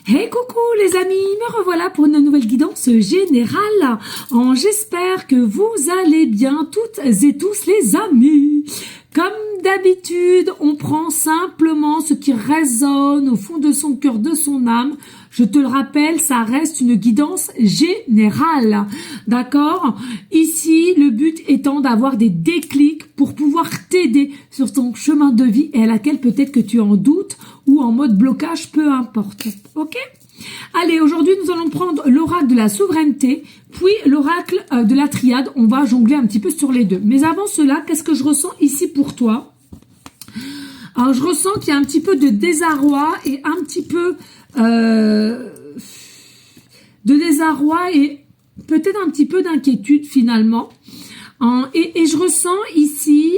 Hey coucou les amis, me revoilà pour une nouvelle guidance générale. J'espère que vous allez bien toutes et tous les amis. Comme d'habitude, on prend simplement ce qui résonne au fond de son cœur, de son âme. Je te le rappelle, ça reste une guidance générale, d'accord? Ici, le but étant d'avoir des déclics pour pouvoir t'aider sur ton chemin de vie et à laquelle peut-être que tu es en doute ou en mode blocage, peu importe, ok? Allez, aujourd'hui, nous allons prendre l'oracle de la souveraineté, puis l'oracle de la triade. On va jongler un petit peu sur les deux. Mais avant cela, qu'est-ce que je ressens ici pour toi? Alors, je ressens qu'il y a un petit peu de désarroi et un petit peu de désarroi et peut-être un petit peu d'inquiétude finalement. Et je ressens ici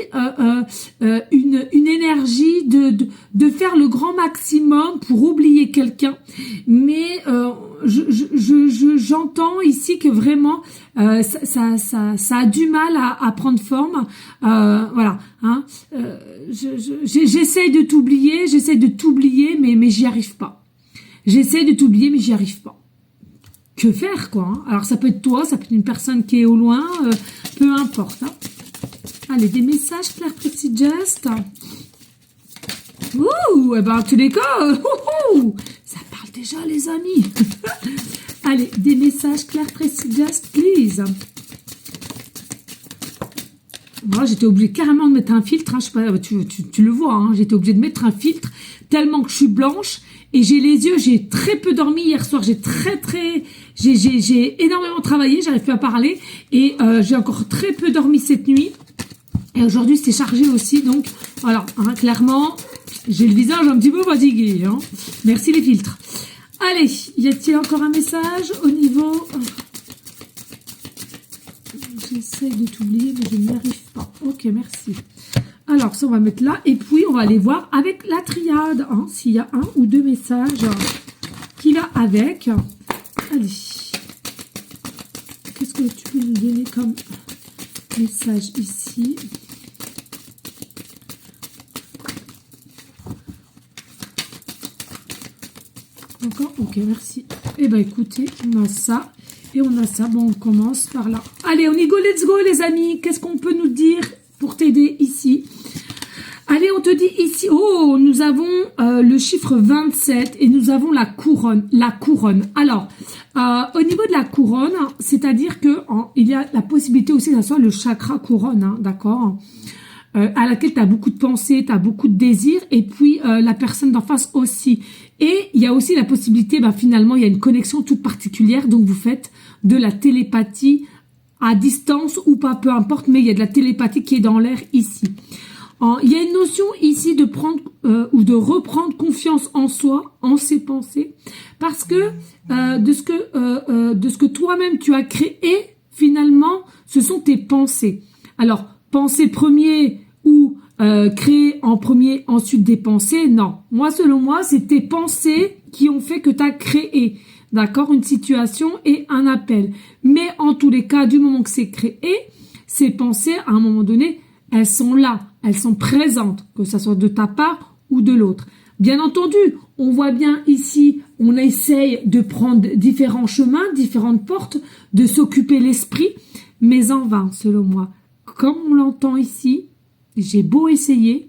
une énergie de faire le grand maximum pour oublier quelqu'un, mais j'entends ici que vraiment ça a du mal à prendre forme. Voilà, hein. J'essaie de t'oublier, mais j'y arrive pas. J'essaie de t'oublier, mais j'y arrive pas. Que faire, quoi, hein? Alors, ça peut être toi, ça peut être une personne qui est au loin, peu importe. Hein. Allez, des messages clairs, précis, just. Ouh, eh ben, en tous les cas, ça parle déjà, les amis. Allez, des messages clairs, précis, just, please. Moi, j'étais obligée carrément de mettre un filtre. Hein, je sais pas, tu le vois, hein, j'étais obligée de mettre un filtre tellement que je suis blanche. Et j'ai les yeux, j'ai très peu dormi hier soir, j'ai énormément travaillé, j'arrive plus à parler et j'ai encore très peu dormi cette nuit. Et aujourd'hui c'est chargé aussi, donc voilà, hein, clairement, j'ai le visage un petit peu fatigué. Hein. Merci les filtres. Allez, y a-t-il encore un message au niveau... J'essaie de t'oublier, mais je n'y arrive pas. Ok, merci. Alors, ça, on va mettre là. Et puis, on va aller voir avec la triade. Hein, s'il y a un ou deux messages qu'il a avec. Allez. Qu'est-ce que tu peux nous donner comme message ici? Encore? Ok, merci. Eh bien, écoutez, on a ça. Et on a ça. Bon, on commence par là. Allez, on y go, let's go, les amis. Qu'est-ce qu'on peut nous dire pour t'aider ici? Allez, on te dit ici, oh, nous avons le chiffre 27 et nous avons la couronne. Alors, au niveau de la couronne, c'est-à-dire que il y a la possibilité aussi que ça soit le chakra couronne, hein, d'accord, à laquelle tu as beaucoup de pensées, tu as beaucoup de désirs, et puis la personne d'en face aussi. Et il y a aussi la possibilité, finalement, il y a une connexion toute particulière, donc vous faites de la télépathie à distance ou pas, peu importe, mais il y a de la télépathie qui est dans l'air ici. Il y a une notion ici de prendre ou de reprendre confiance en soi, en ses pensées, parce que de ce que toi-même tu as créé, finalement, ce sont tes pensées. Alors, penser premier ou créer en premier, ensuite des pensées, non. Moi, selon moi, c'est tes pensées qui ont fait que tu as créé, d'accord, une situation et un appel. Mais en tous les cas, du moment que c'est créé, ces pensées, à un moment donné, elles sont là, elles sont présentes, que ça soit de ta part ou de l'autre. Bien entendu, on voit bien ici, on essaye de prendre différents chemins, différentes portes, de s'occuper l'esprit, mais en vain, selon moi. Comme on l'entend ici, j'ai beau essayer,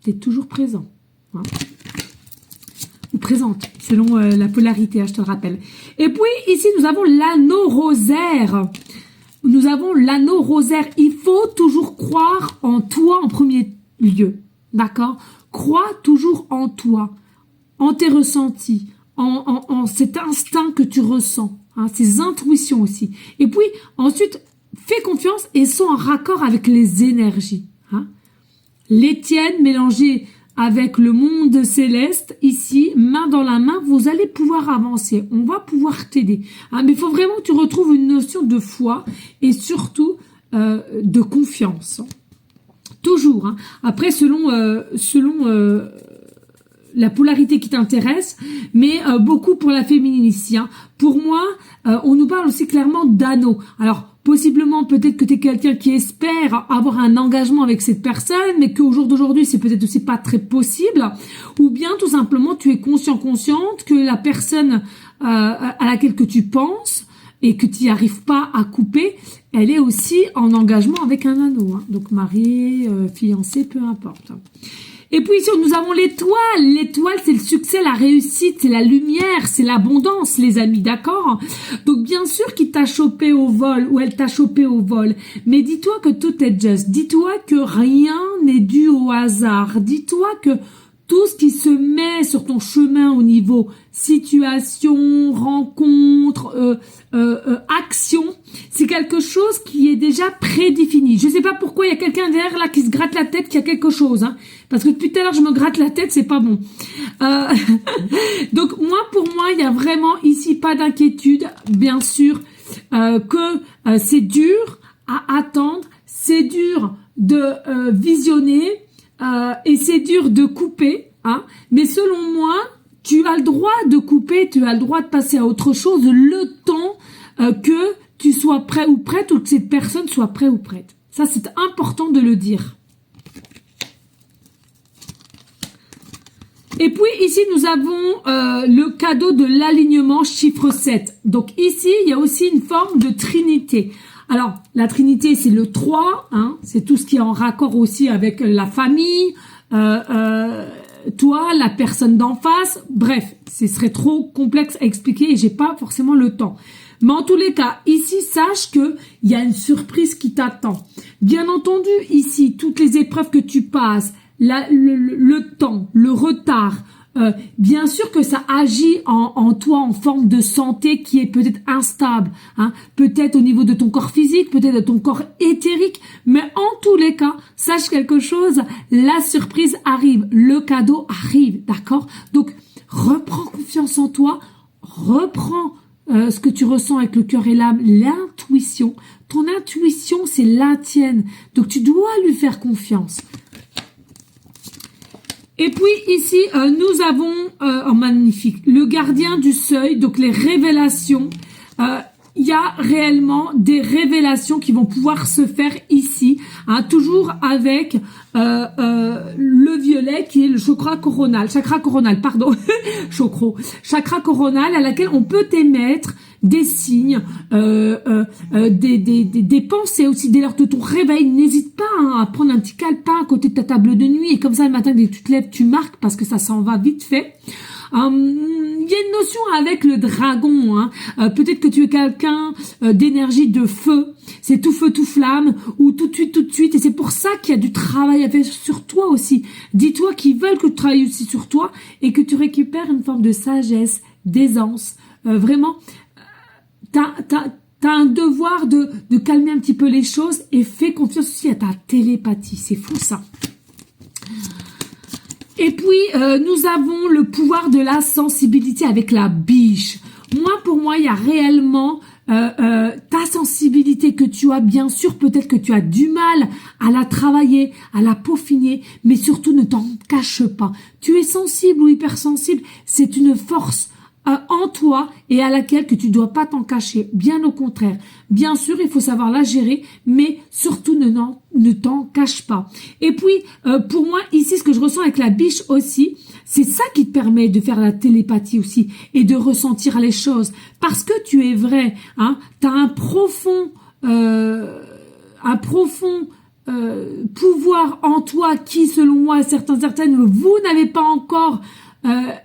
t'es toujours présent. Hein, ou présente, selon la polarité, hein, je te le rappelle. Et puis, ici, nous avons l'anneau rosaire. Nous avons l'anneau rosaire. Il faut toujours croire en toi en premier lieu. D'accord? Crois toujours en toi, en tes ressentis, en cet instinct que tu ressens, hein, ces intuitions aussi. Et puis, ensuite, fais confiance et sois en raccord avec les énergies. Hein. Les tiennes mélangées avec le monde céleste, ici, main dans la main, vous allez pouvoir avancer. On va pouvoir t'aider. Hein, mais il faut vraiment que tu retrouves une notion de foi et surtout de confiance. Toujours. Hein. Après, selon la polarité qui t'intéresse, mais beaucoup pour la féminine ici. Hein. Pour moi, on nous parle aussi clairement d'anneaux. Alors, possiblement peut-être que tu es quelqu'un qui espère avoir un engagement avec cette personne, mais qu'au jour d'aujourd'hui, c'est peut-être aussi pas très possible. Ou bien tout simplement, tu es consciente que la personne à laquelle que tu penses et que tu n'y arrives pas à couper, elle est aussi en engagement avec un anneau. Hein. Donc mari, fiancé, peu importe. Et puis ici, nous avons l'étoile. L'étoile, c'est le succès, la réussite, c'est la lumière, c'est l'abondance, les amis, d'accord? Donc bien sûr qu'il t'a chopé au vol ou elle t'a chopé au vol, mais dis-toi que tout est juste. Dis-toi que rien n'est dû au hasard. Dis-toi que tout ce qui se met sur ton chemin au niveau situation, rencontre, action, c'est quelque chose qui est déjà prédéfini. Je sais pas pourquoi il y a quelqu'un derrière là qui se gratte la tête, qu'il y a quelque chose, hein, parce que depuis tout à l'heure je me gratte la tête, c'est pas bon. Donc pour moi, il y a vraiment ici pas d'inquiétude, bien sûr que c'est dur à attendre, c'est dur de visionner. Et c'est dur de couper, hein, mais selon moi, tu as le droit de couper, tu as le droit de passer à autre chose le temps que tu sois prêt ou prête ou que cette personne soit prêt ou prête. Ça, c'est important de le dire. Et puis ici, nous avons le cadeau de l'alignement chiffre 7. Donc ici, il y a aussi une forme de trinité. Alors, la Trinité, c'est le 3, hein, c'est tout ce qui est en raccord aussi avec la famille, toi, la personne d'en face, bref, ce serait trop complexe à expliquer et j'ai pas forcément le temps. Mais en tous les cas, ici, sache que il y a une surprise qui t'attend. Bien entendu, ici, toutes les épreuves que tu passes, le temps, le retard, bien sûr que ça agit en toi en forme de santé qui est peut-être instable, hein, peut-être au niveau de ton corps physique, peut-être de ton corps éthérique, mais en tous les cas, sache quelque chose, la surprise arrive, le cadeau arrive, d'accord? Donc, reprends confiance en toi, reprends ce que tu ressens avec le cœur et l'âme, l'intuition. Ton intuition, c'est la tienne, donc tu dois lui faire confiance. Et puis ici, nous avons, magnifique, le gardien du seuil, donc les révélations. Il y a réellement des révélations qui vont pouvoir se faire ici, hein, toujours avec le violet qui est le chakra coronal, chakra coronal à laquelle on peut émettre des signes, des pensées aussi dès lors de ton réveil. N'hésite pas à prendre un petit calepin à côté de ta table de nuit et comme ça le matin dès que tu te lèves tu marques parce que ça s'en va vite fait. Il y a une notion avec le dragon, hein. Peut-être que tu es quelqu'un d'énergie de feu, c'est tout feu tout flamme ou tout de suite et c'est pour ça qu'il y a du travail à faire sur toi aussi. Dis-toi qu'ils veulent que tu travailles aussi sur toi et que tu récupères une forme de sagesse, d'aisance, vraiment. T'as un devoir de calmer un petit peu les choses et fais confiance aussi à ta télépathie. C'est fou ça. Et puis, nous avons le pouvoir de la sensibilité avec la biche. Pour moi, il y a réellement ta sensibilité que tu as, bien sûr, peut-être que tu as du mal à la travailler, à la peaufiner, mais surtout ne t'en cache pas. Tu es sensible ou hypersensible, c'est une force en toi et à laquelle que tu dois pas t'en cacher. Bien au contraire. Bien sûr, il faut savoir la gérer, mais surtout ne t'en cache pas. Et puis, pour moi, ici, ce que je ressens avec la biche aussi, c'est ça qui te permet de faire la télépathie aussi et de ressentir les choses. Parce que tu es vrai, hein, t'as un profond pouvoir en toi qui, selon moi, certaines, vous n'avez pas encore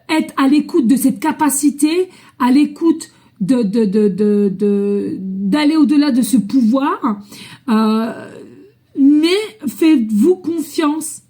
être à l'écoute de cette capacité, à l'écoute d'aller au-delà de ce pouvoir, mais faites-vous confiance,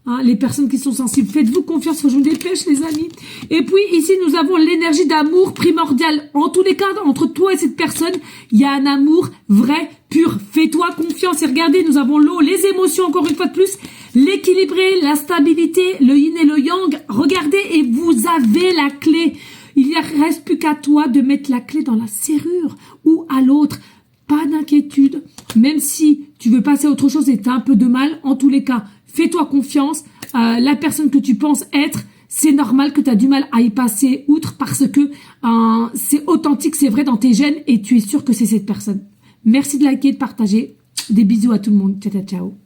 hein, les personnes qui sont sensibles, faites-vous confiance, faut que je me dépêche les amis. Et puis ici nous avons l'énergie d'amour primordiale, en tous les cas entre toi et cette personne, il y a un amour vrai, pur, fais-toi confiance et regardez, nous avons l'eau, les émotions encore une fois de plus, l'équilibré, la stabilité, le yin et le yang, regardez et vous avez la clé. Il ne reste plus qu'à toi de mettre la clé dans la serrure ou à l'autre. Pas d'inquiétude, même si tu veux passer à autre chose et tu as un peu de mal, en tous les cas, fais-toi confiance. La personne que tu penses être, c'est normal que tu as du mal à y passer outre parce que c'est authentique, c'est vrai dans tes gènes et tu es sûr que c'est cette personne. Merci de liker, de partager. Des bisous à tout le monde. Ciao, ciao, ciao.